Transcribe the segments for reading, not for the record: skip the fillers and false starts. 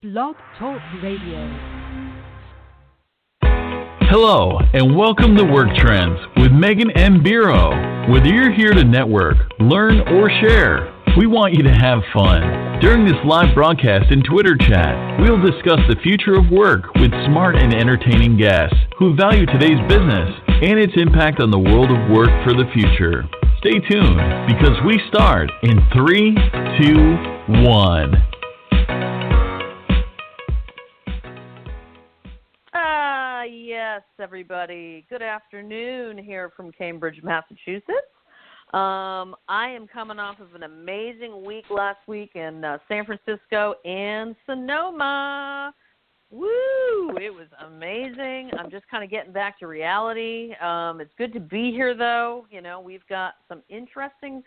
Blog Talk Radio. Hello, and welcome to Work Trends with Megan M. Biro. Whether you're here to network, learn, or share, we want you to have fun. During this live broadcast and Twitter chat, we'll discuss the future of work with smart and entertaining guests who value today's business and its impact on the world of work for the future. Stay tuned, because we start in 3, 2, 1. Yes, everybody. Good afternoon here from Cambridge, Massachusetts. I am coming off of an amazing week last week in San Francisco and Sonoma. Woo! It was amazing. I'm just kind of getting back to reality. It's good to be here, though. You know, we've got some interesting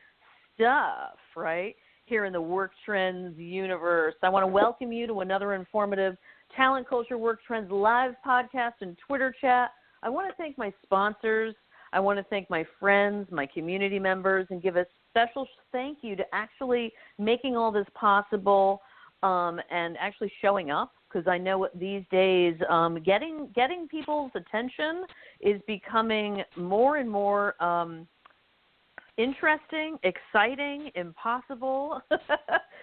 stuff, right, here in the Work Trends universe. I want to welcome you to another informative Talent Culture Work Trends live podcast and Twitter chat. I want to thank my sponsors. I want to thank my friends, my community members, and give a special thank you to actually making all this possible and actually showing up, because I know these days getting people's attention is becoming more and more interesting, exciting, impossible,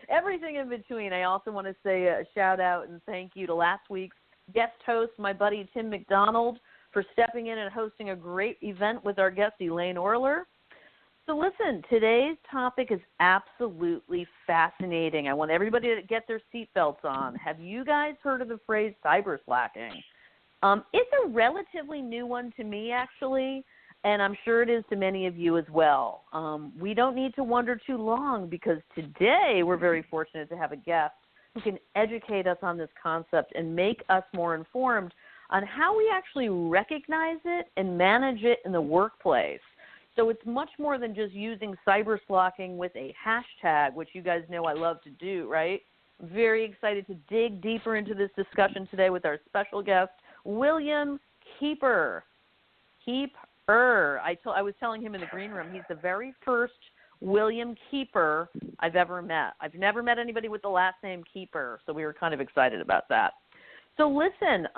everything in between. I also want to say a shout out and thank you to last week's guest host, my buddy Tim McDonald, for stepping in and hosting a great event with our guest Elaine Orler. So listen, today's topic is absolutely fascinating. I want everybody to get their seatbelts on. Have you guys heard of the phrase cyberslacking? It's a relatively new one to me, actually, and I'm sure it is to many of you as well. We don't need to wonder too long, because today we're very fortunate to have a guest who can educate us on this concept and make us more informed on how we actually recognize it and manage it in the workplace. So it's much more than just using cyberslacking with a hashtag, which you guys know I love to do, right? I'm very excited to dig deeper into this discussion today with our special guest, William Keeper. I was telling him in the green room, he's the very first William Keeper I've ever met. I've never met anybody with the last name Keeper, so we were kind of excited about that. So listen,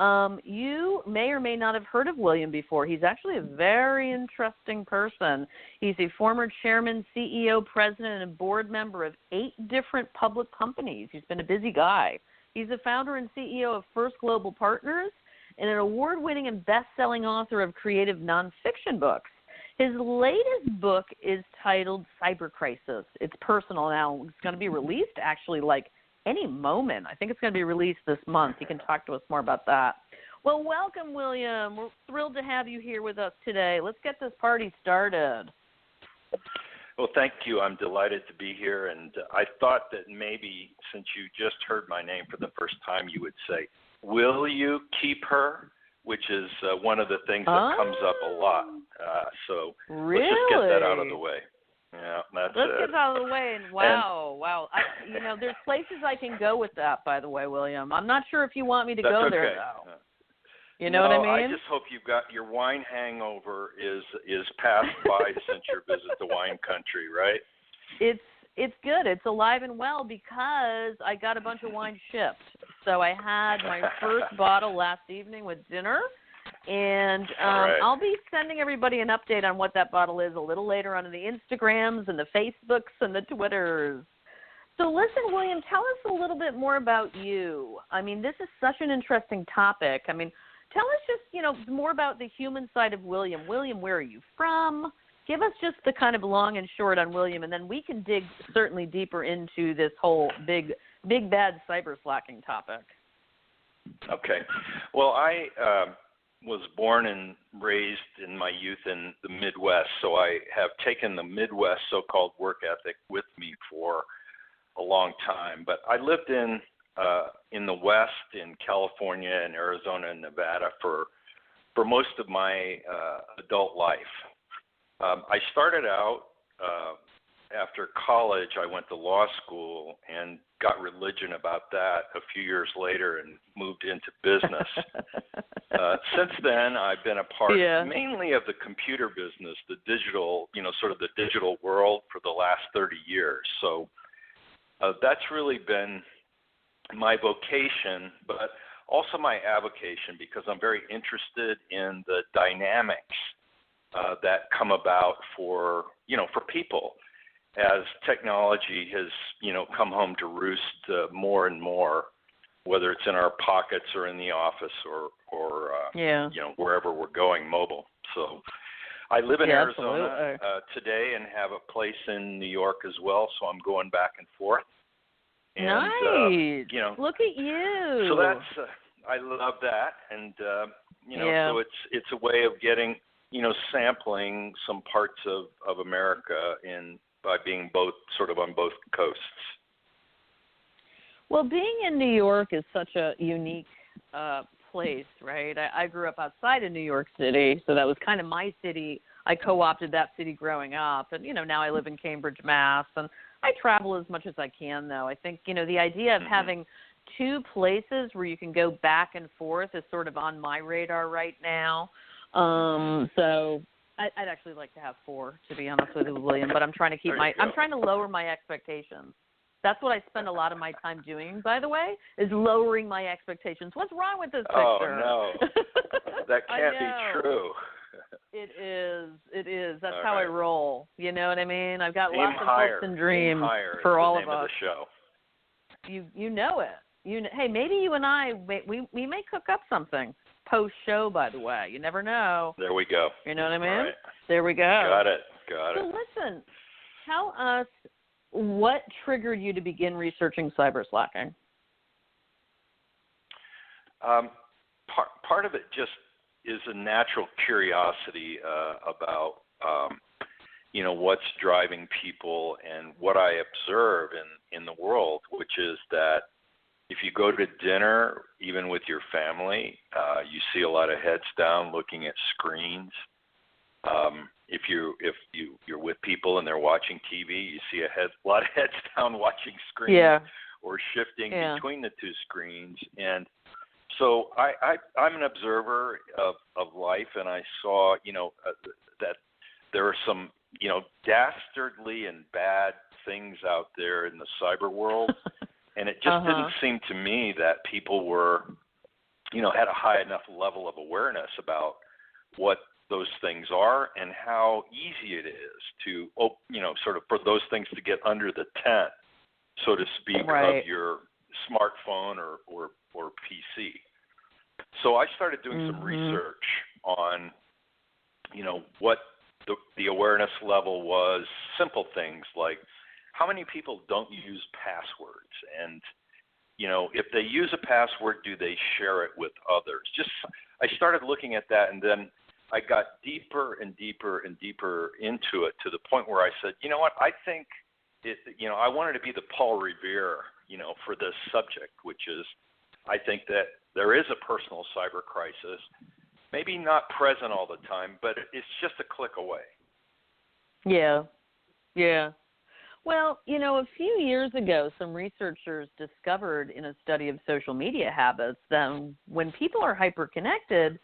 you may or may not have heard of William before. He's actually a very interesting person. He's a former chairman, CEO, president, and board member of 8 different public companies. He's been a busy guy. He's the founder and CEO of First Global Partners, and an award-winning and best-selling author of creative nonfiction books. His latest book is titled Cyber Crisis. It's personal now. It's going to be released actually like any moment. I think it's going to be released this month. He can talk to us more about that. Well, welcome, William. We're thrilled to have you here with us today. Let's get this party started. Well, thank you. I'm delighted to be here, and I thought that maybe since you just heard my name for the first time, you would say, "Will you keep her?" which is one of the things that comes up a lot. So really? Let's just get that out of the way. Yeah, that's Let's it. get it out of the way. And wow. There's places I can go with that, by the way, William. I'm not sure if you want me to go there, though. You know what I mean? I just hope you've got your wine hangover is passed by since your visit to wine country, right? It's good. It's alive and well because I got a bunch of wine shipped. So I had my first bottle last evening with dinner, and right. I'll be sending everybody an update on what that bottle is a little later on in the Instagrams and the Facebooks and the Twitters. So listen, William, tell us a little bit more about you. I mean, this is such an interesting topic. I mean, tell us just, more about the human side of William. William, where are you from? Give us just the kind of long and short on William, and then we can dig certainly deeper into this whole big bad cyberslacking topic. Okay. Well, I was born and raised in my youth in the Midwest, so I have taken the Midwest so-called work ethic with me for a long time. But I lived in the West, in California and Arizona and Nevada for most of my adult life. I started out after college. I went to law school and got religion about that a few years later and moved into business. Since then, I've been a part mainly of the computer business, the digital, sort of the digital world for the last 30 years. So that's really been my vocation, but also my avocation, because I'm very interested in the dynamics that come about for people as technology has come home to roost more and more, whether it's in our pockets or in the office or wherever we're going mobile. So I live in Arizona today and have a place in New York as well, so I'm going back and forth. And, nice. Look at you. So that's I love that, and so it's a way of getting sampling some parts of America by being both sort of on both coasts. Well, being in New York is such a unique place, right? I grew up outside of New York City, so that was kind of my city. I co-opted that city growing up, and now I live in Cambridge, Mass, and I travel as much as I can, though. I think the idea of having two places where you can go back and forth is sort of on my radar right now. So I'd actually like to have 4, to be honest with you, William. But I'm trying to I'm trying to lower my expectations. That's what I spend a lot of my time doing, by the way, is lowering my expectations. What's wrong with this picture? Oh, no. That can't be true. It is. That's all how right. I roll. You know what I mean? I've got lots of higher. hopes and dreams for all of us. The show. You know it. Hey, maybe you and I, we may cook up something post-show, by the way. You never know. There we go. You know what I mean? All right. There we go. Got it. So listen, tell us what triggered you to begin researching cyberslacking? Part of it just is a natural curiosity about what's driving people and what I observe in the world, which is that if you go to dinner, even with your family, you see a lot of heads down looking at screens. If you're with people and they're watching TV, you see a lot of heads down watching screens or shifting between the two screens. And so I'm an observer of life, and I saw that there are some dastardly and bad things out there in the cyber world, and it just didn't seem to me that people were had a high enough level of awareness about what those things are and how easy it is to sort of for those things to get under the tent, so to speak, of your smartphone or PC. So I started doing some research on what the awareness level was. Simple things like how many people don't use passwords, and if they use a password, do they share it with others? I started looking at that, and then I got deeper and deeper and deeper into it to the point where I said, what, I think I wanted to be the Paul Revere, for this subject, which is I think that there is a personal cyber crisis, maybe not present all the time, but it's just a click away. Yeah. Well, a few years ago, some researchers discovered in a study of social media habits that when people are hyperconnected,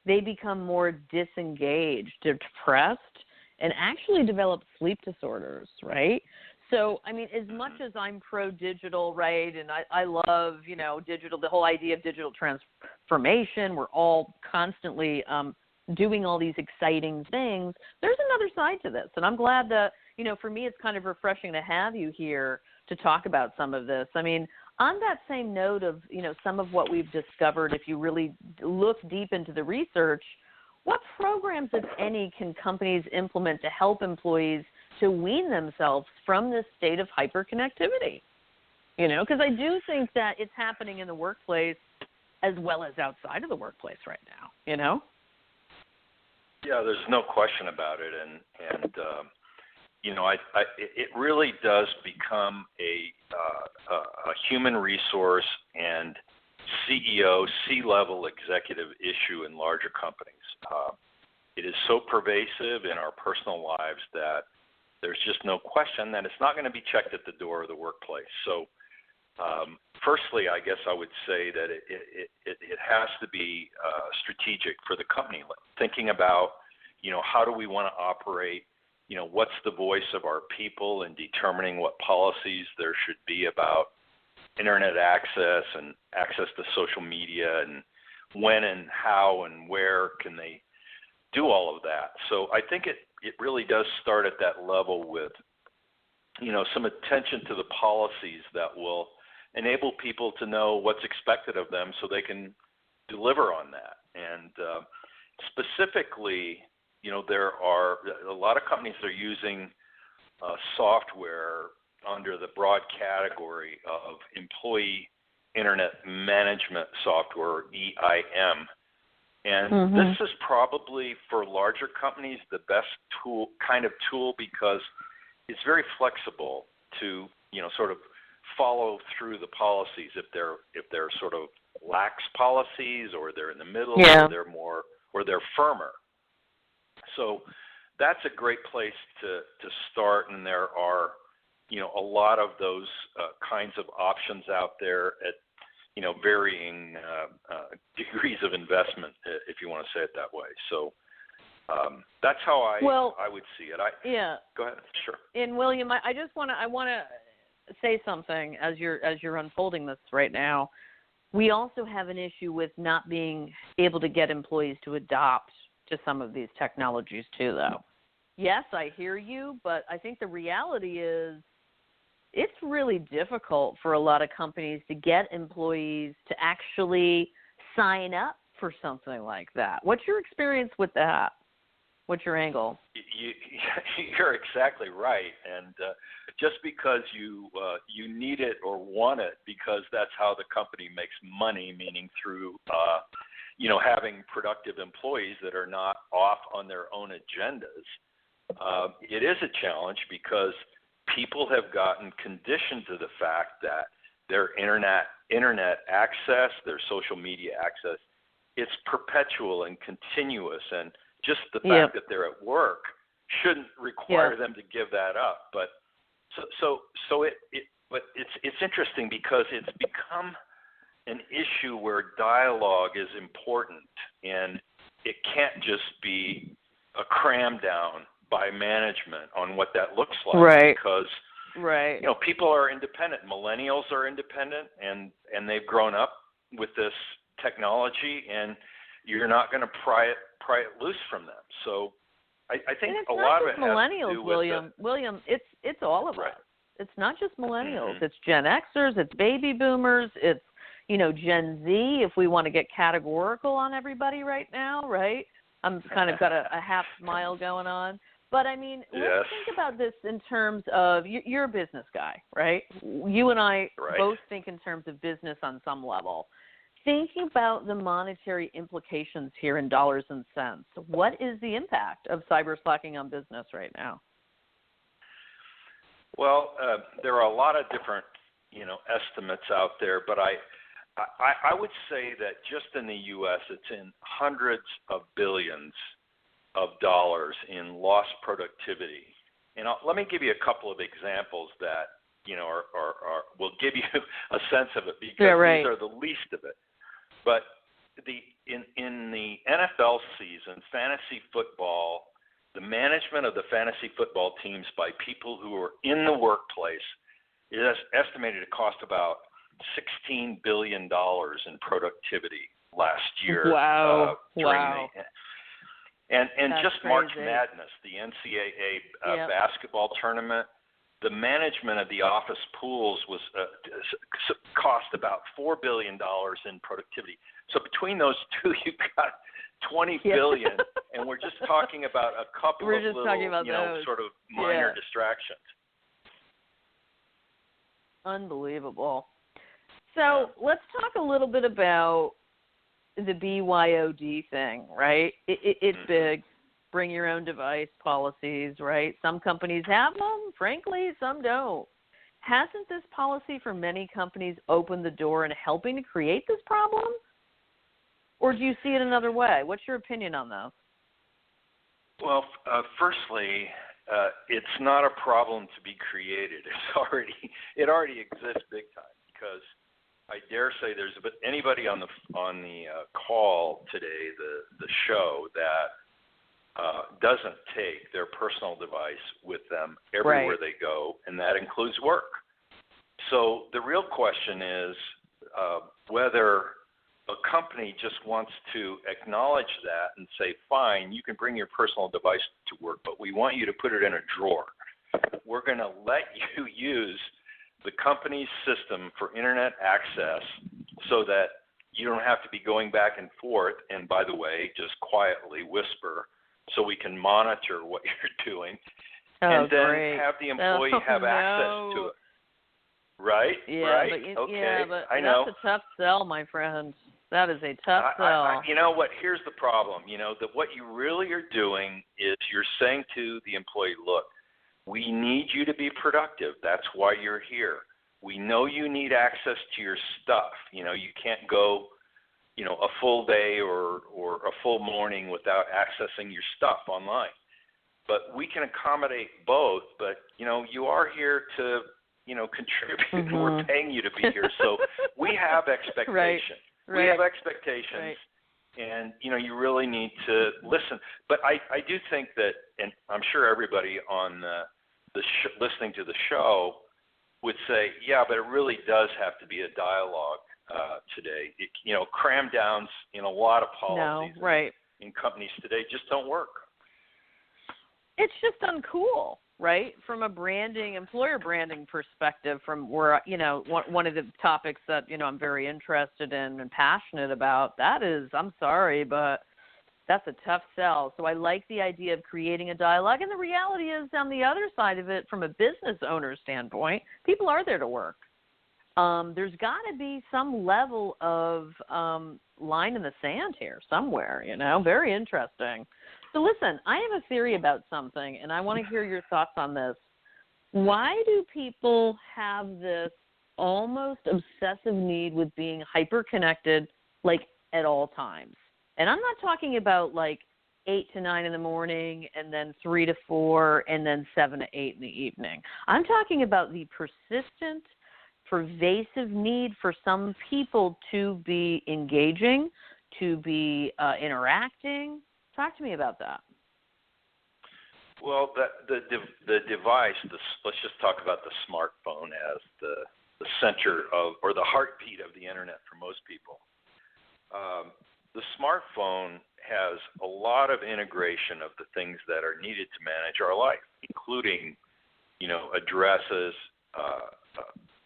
they become more disengaged, depressed, and actually develop sleep disorders, right? So, I mean, as much as I'm pro-digital, right, and I love, digital, the whole idea of digital transformation, we're all constantly doing all these exciting things, there's another side to this. And I'm glad that, for me, it's kind of refreshing to have you here to talk about some of this. I mean, on that same note of, some of what we've discovered, if you really look deep into the research, what programs, if any, can companies implement to help employees to wean themselves from this state of hyperconnectivity? Because I do think that it's happening in the workplace as well as outside of the workplace right now, Yeah, there's no question about it. And it really does become a human resource and CEO, C-level executive issue in larger companies. It is so pervasive in our personal lives that there's just no question that it's not going to be checked at the door of the workplace. So, firstly, I guess I would say that it has to be strategic for the company, thinking about, how do we want to operate? What's the voice of our people in determining what policies there should be about, internet access and access to social media, and when and how and where can they do all of that. So I think it really does start at that level with, some attention to the policies that will enable people to know what's expected of them so they can deliver on that. And specifically, there are a lot of companies that are using software under the broad category of employee internet management software, EIM. And this is probably for larger companies the best tool because it's very flexible to, sort of follow through the policies if they're sort of lax policies, or they're in the middle, or they're firmer. So that's a great place to start, and there are a lot of those kinds of options out there at varying degrees of investment, if you want to say it that way. So that's how I would see it. Go ahead. Sure. And William, I just want to say something as you're unfolding this right now. We also have an issue with not being able to get employees to adopt to some of these technologies too, though. Yes, I hear you, but I think the reality is it's really difficult for a lot of companies to get employees to actually sign up for something like that. What's your experience with that? What's your angle? You're exactly right, and just because you need it or want it, because that's how the company makes money, meaning through having productive employees that are not off on their own agendas. It is a challenge because people have gotten conditioned to the fact that their internet access, their social media access, it's perpetual and continuous, and just the fact that they're at work shouldn't require them to give that up. But it's interesting because it's become an issue where dialogue is important, and it can't just be a cram down by management on what that looks like, right? Because people are independent. Millennials are independent, and they've grown up with this technology, and you're not going to pry it loose from them. So I think a lot of it has to do with William, it's all of us. It's not just millennials. Mm-hmm. It's Gen Xers. It's baby boomers. It's Gen Z. If we want to get categorical on everybody right now, right? I'm kind of got a half smile going on. But I mean, let's think about this in terms of you're a business guy, right? You and I both think in terms of business on some level. Thinking about the monetary implications here in dollars and cents, what is the impact of cyberslacking on business right now? Well, there are a lot of different, estimates out there, but I would say that just in the U.S., it's in hundreds of billions of dollars in lost productivity. And let me give you a couple of examples that will give you a sense of it, because these are the least of it. But in the NFL season, fantasy football, the management of the fantasy football teams by people who are in the workplace is estimated to cost about $16 billion in productivity last year. Wow. And That's just crazy. March Madness, the NCAA basketball tournament, the management of the office pools was cost about $4 billion in productivity. So between those two, you've got $20 billion, and we're just talking about a couple of little, sort of minor distractions. Unbelievable. So let's talk a little bit about the BYOD thing, right? It's big. Bring your own device policies, right? Some companies have them. Frankly, some don't. Hasn't this policy for many companies opened the door in helping to create this problem? Or do you see it another way? What's your opinion on this? Well, firstly, it's not a problem to be created. It already exists big time, because I dare say there's anybody on the call today, the show, that doesn't take their personal device with them everywhere they go, and that includes work. So the real question is whether a company just wants to acknowledge that and say, fine, you can bring your personal device to work, but we want you to put it in a drawer. We're going to let you use the company's system for internet access so that you don't have to be going back and forth, and by the way, just quietly whisper so we can monitor what you're doing, and then great. have the employee have access to it. Right? Yeah, right? But okay. but I know. That's a tough sell, my friend. That is a tough sell. You know what? Here's the problem. That what you really are doing is you're saying to the employee, look, we need you to be productive. That's why you're here. We know you need access to your stuff. You can't go, a full day or a full morning without accessing your stuff online. But we can accommodate both. But, you are here to, contribute. Mm-hmm. We're paying you to be here. So we have expectations. Right. We have expectations. Right. And, you really need to listen. But I do think that, and I'm sure everybody on listening to the show would say, yeah, but it really does have to be a dialogue today. Cram downs in a lot of policies in companies today just don't work. It's just uncool, right? From a employer branding perspective, from where, one of the topics that, I'm very interested in and passionate about, that is, I'm sorry, but that's a tough sell. So I like the idea of creating a dialogue. And the reality is, on the other side of it, from a business owner standpoint, people are there to work. There's got to be some level of line in the sand here somewhere, very interesting. So listen, I have a theory about something, and I want to hear your thoughts on this. Why do people have this almost obsessive need with being hyper-connected, at all times? And I'm not talking about 8 to 9 in the morning and then 3 to 4 and then 7 to 8 in the evening. I'm talking about the persistent, pervasive need for some people to be engaging, to be interacting. Talk to me about that. Well, the device, let's just talk about the smartphone as the center of, or the heartbeat of the internet for most people. The smartphone has a lot of integration of the things that are needed to manage our life, including, addresses,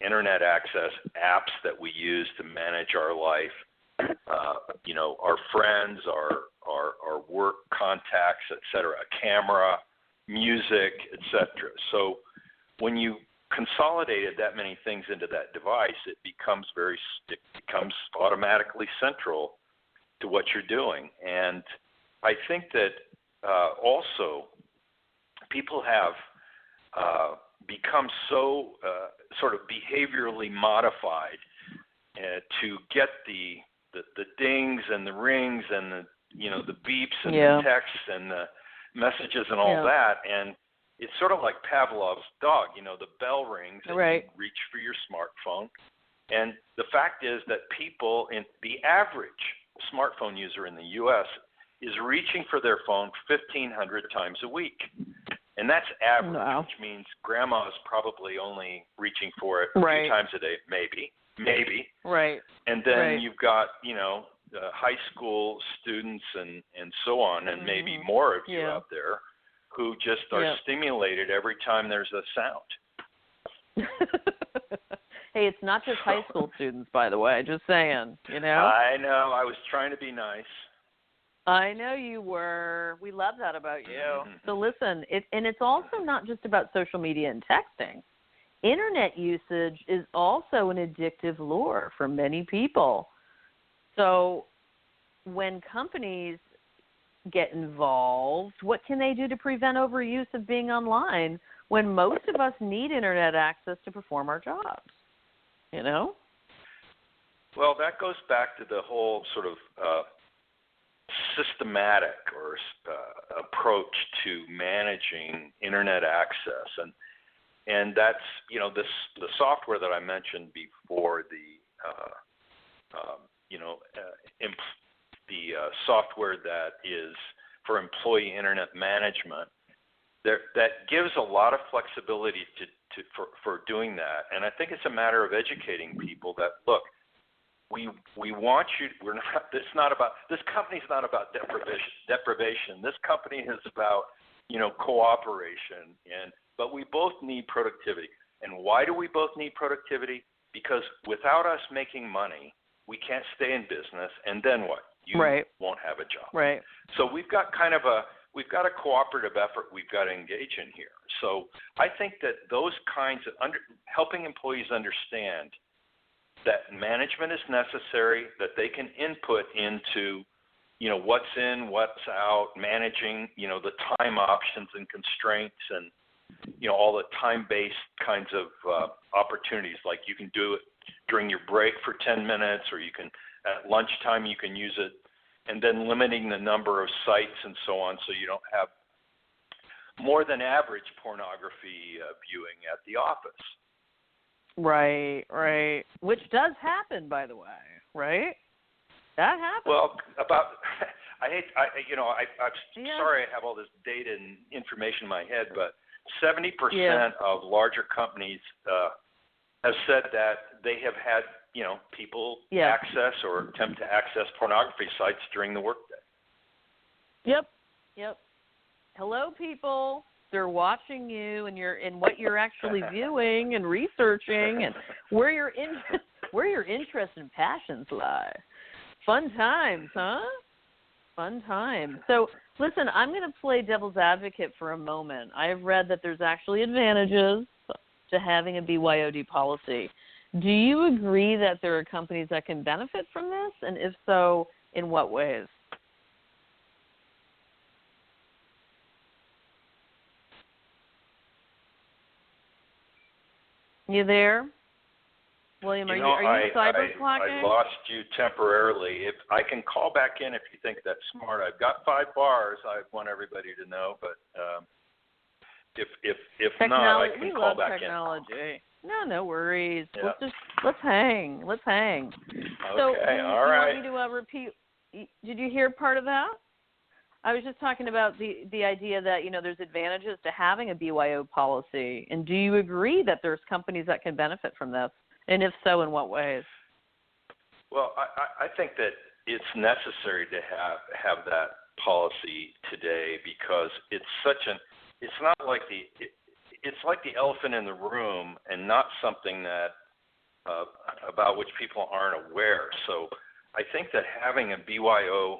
internet access, apps that we use to manage our life, our friends, our work contacts, et cetera, a camera, music, et cetera. So when you consolidated that many things into that device, it becomes automatically central to what you're doing. And I think that also people have become so sort of behaviorally modified to get the dings and the rings and the beeps and the texts and the messages and all that, and it's sort of like Pavlov's dog. The bell rings and you reach for your smartphone, and the fact is that people, in the average smartphone user in the U.S. is reaching for their phone 1,500 times a week, and that's average, which means grandma is probably only reaching for it a few times a day, maybe. Right. And then you've got, high school students and so on, and maybe more of you out there who just are stimulated every time there's a sound. Hey, it's not just high school students, by the way, just saying, I know. I was trying to be nice. I know you were. We love that about you. Mm-hmm. So listen, it's also not just about social media and texting. Internet usage is also an addictive lure for many people. So when companies get involved, what can they do to prevent overuse of being online when most of us need internet access to perform our jobs? Well, that goes back to the whole sort of systematic or approach to managing internet access, and that's the software that I mentioned before, the software that is for employee internet management, that gives a lot of flexibility for doing that. And I think it's a matter of educating people that, look, we want you. We're not. This company's not about deprivation. This company is about cooperation. But we both need productivity. And why do we both need productivity? Because without us making money, we can't stay in business. And then what? You won't have a job. Right. So we've got we've got a cooperative effort we've got to engage in here. So I think that those kinds of helping employees understand that management is necessary, that they can input into, what's in, what's out, managing, the time options and constraints and, all the time-based kinds of opportunities. Like you can do it during your break for 10 minutes, or you can, at lunchtime, you can use it, and then limiting the number of sites and so on, so you don't have more than average pornography viewing at the office. Right. Which does happen, by the way, right? That happens. Well, I'm sorry I have all this data and information in my head, but 70% of larger companies have said that they have had, people access or attempt to access pornography sites during the workday. Yep. Hello, people. They're watching you, and what you're actually viewing and researching, and where your interests and passions lie. Fun times, huh? Fun times. So, listen, I'm going to play devil's advocate for a moment. I've read that there's actually advantages to having a BYOD policy. Do you agree that there are companies that can benefit from this? And if so, in what ways? You there? William, are you cyberslacking? I lost you temporarily. If I can call back in if you think that's smart. I've got 5 bars. I want everybody to know, but if not, I can call back technology. No worries. Yeah. Let's hang. Okay, So, all right. You want me to repeat? Did you hear part of that? I was just talking about the idea that, there's advantages to having a BYO policy. And do you agree that there's companies that can benefit from this? And if so, in what ways? Well, I think that it's necessary to have that policy today because it's not like it's like the elephant in the room and not something that about which people aren't aware. So I think that having a BYOD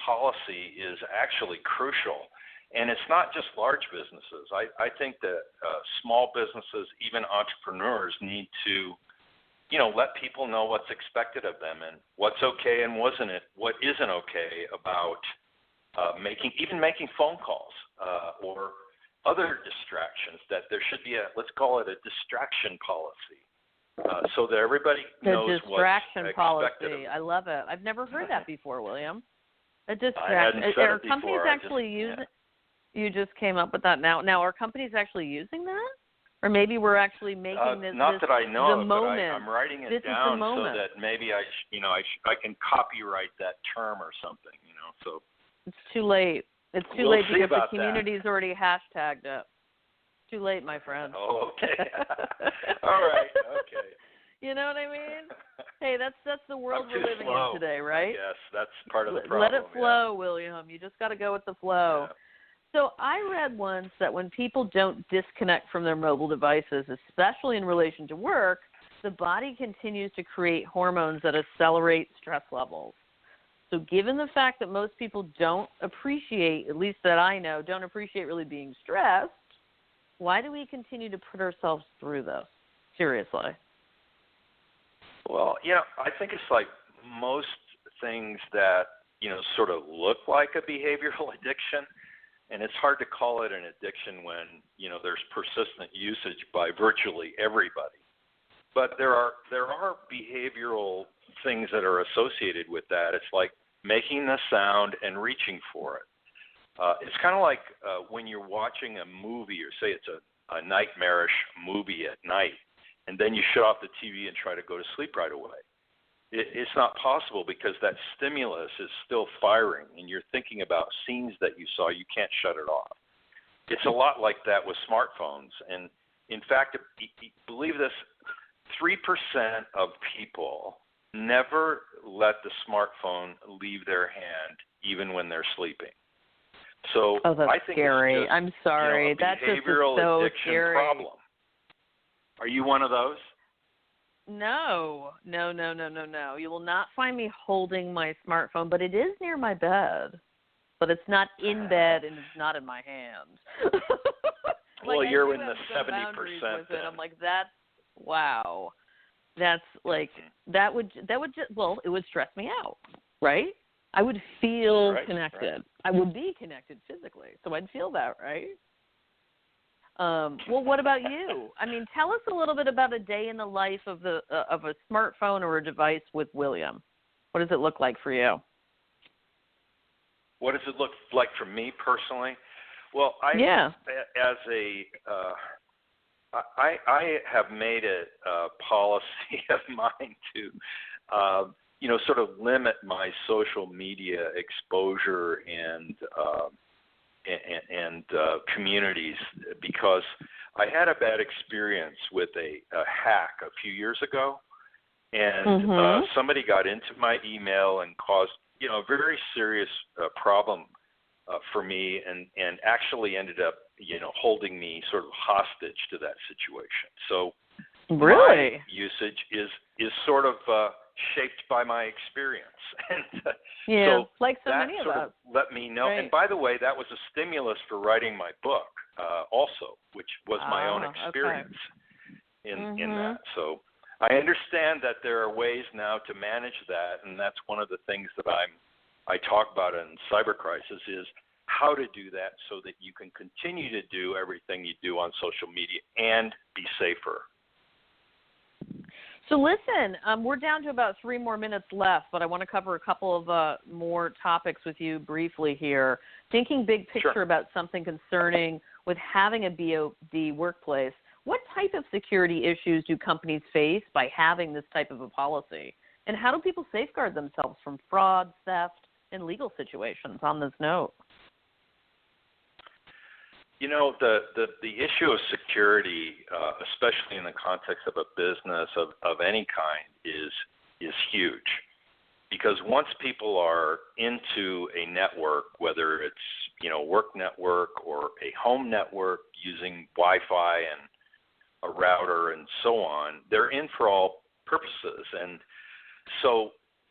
policy is actually crucial. And it's not just large businesses. I think that small businesses, even entrepreneurs, need to, let people know what's expected of them and what's okay and what isn't okay about making phone calls or other distractions. That there should be let's call it a distraction policy, so that everybody knows what's expected. The distraction policy. I love it. I've never heard that before, William. A distraction. Are companies actually using? You just came up with that now. Now, are companies actually using that? Or maybe we're actually making this not that I know the of, moment. But I'm writing it down so that maybe I can copyright that term or something, So it's too late. It's too late because the community's already hashtagged it. Too late, my friend. Oh, okay. All right. Okay. You know what I mean? Hey, that's the world we're living in today, right? Yes, that's part of the problem. Let it flow, William. You just got to go with the flow. Yeah. So I read once that when people don't disconnect from their mobile devices, especially in relation to work, the body continues to create hormones that accelerate stress levels. So given the fact that most people don't appreciate, at least that I know, don't appreciate really being stressed, why do we continue to put ourselves through this? Seriously. Well, I think it's like most things that, sort of look like a behavioral addiction. And it's hard to call it an addiction when, there's persistent usage by virtually everybody. But there are behavioral things that are associated with that. It's like making the sound and reaching for it. It's kind of like when you're watching a movie, or say it's a nightmarish movie at night, and then you shut off the TV and try to go to sleep right away. It's not possible because that stimulus is still firing, and you're thinking about scenes that you saw. You can't shut it off. It's a lot like that with smartphones, and In fact, believe this, 3% of people never let the smartphone leave their hand even when they're sleeping. So that's I think scary. it's just, I'm sorry. a That's just behavioral so addiction scary. problem. Are you one of those? No. You will not find me holding my smartphone, but it is near my bed. But it's not in bed and it's not in my hand. Well, you're in the 70%. then. I'm like, that's wow. That's like that would just, well, it would stress me out, right? I would feel connected. Right. I would be connected physically, so I'd feel that, right? Well, what about you? I mean, tell us a little bit about a day in the life of a smartphone or a device with William. What does it look like for you? What does it look like for me personally? Well, I have made it a policy of mine to, sort of limit my social media exposure and communities, because I had a bad experience with a hack a few years ago, and somebody got into my email and caused a very serious problem for me, and actually ended up holding me sort of hostage to that situation. So really, my usage is sort of shaped by my experience. And so like so many of us. That sort of let me know. Right. And by the way, that was a stimulus for writing my book also, which was my own experience in that. So I understand that there are ways now to manage that, and that's one of the things that I talk about in Cyber Crisis is how to do that so that you can continue to do everything you do on social media and be safer. So listen, we're down to about 3 more minutes left, but I want to cover a couple of more topics with you briefly here. Thinking big picture about something concerning with having a BOD workplace, what type of security issues do companies face by having this type of a policy? And how do people safeguard themselves from fraud, theft, and legal situations on this note? The issue of security, especially in the context of a business of any kind, is huge. Because once people are into a network, whether it's a work network or a home network using Wi-Fi and a router and so on, they're in for all purposes. And so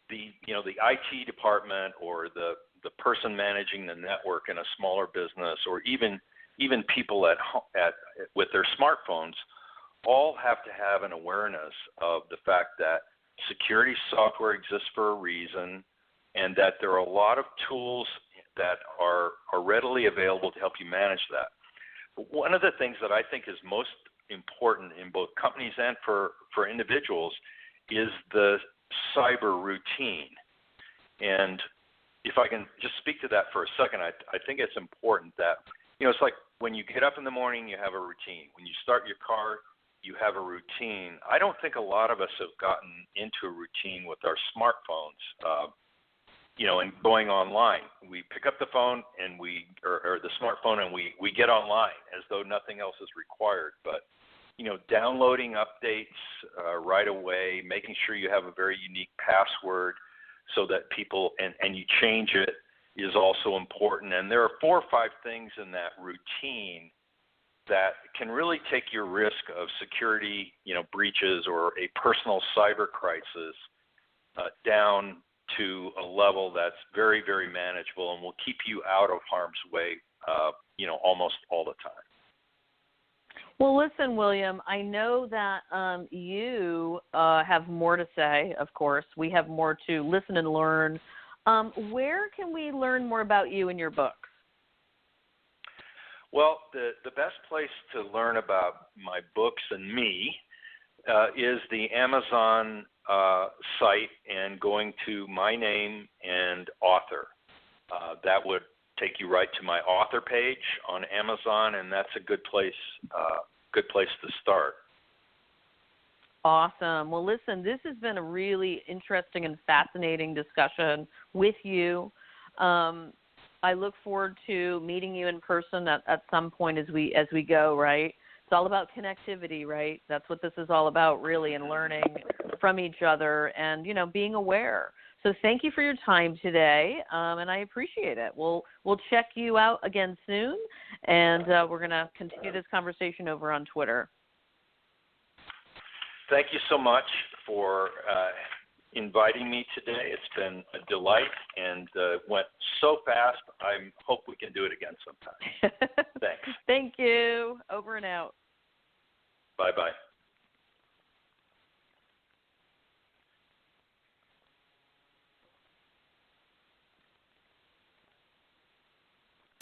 the IT department or the person managing the network in a smaller business, or even people with their smartphones, all have to have an awareness of the fact that security software exists for a reason, and that there are a lot of tools that are readily available to help you manage that. But one of the things that I think is most important in both companies and for individuals is the cyber routine. And if I can just speak to that for a second, I think it's important that, it's like when you get up in the morning, you have a routine. When you start your car, you have a routine. I don't think a lot of us have gotten into a routine with our smartphones, and going online. We pick up the phone and or the smartphone and we get online as though nothing else is required. But, downloading updates right away, making sure you have a very unique password so that people, and you change it, is also important. And there are 4 or 5 things in that routine that can really take your risk of security, breaches or a personal cyber crisis down to a level that's very, very manageable and will keep you out of harm's way, almost all the time. Well, listen, William, I know that you have more to say, of course. We have more to listen and learn. Where can we learn more about you and your books? Well, the best place to learn about my books and me is the Amazon site, and going to my name and author. That would take you right to my author page on Amazon, and that's a good place to start. Awesome. Well, listen, this has been a really interesting and fascinating discussion with you. I look forward to meeting you in person at some point as we go, right? It's all about connectivity, right? That's what this is all about, really, and learning from each other and, being aware. So thank you for your time today, and I appreciate it. We'll check you out again soon, and we're going to continue this conversation over on Twitter. Thank you so much for inviting me today. It's been a delight and went so fast. I hope we can do it again sometime. Thanks. Thank you. Over and out. Bye-bye.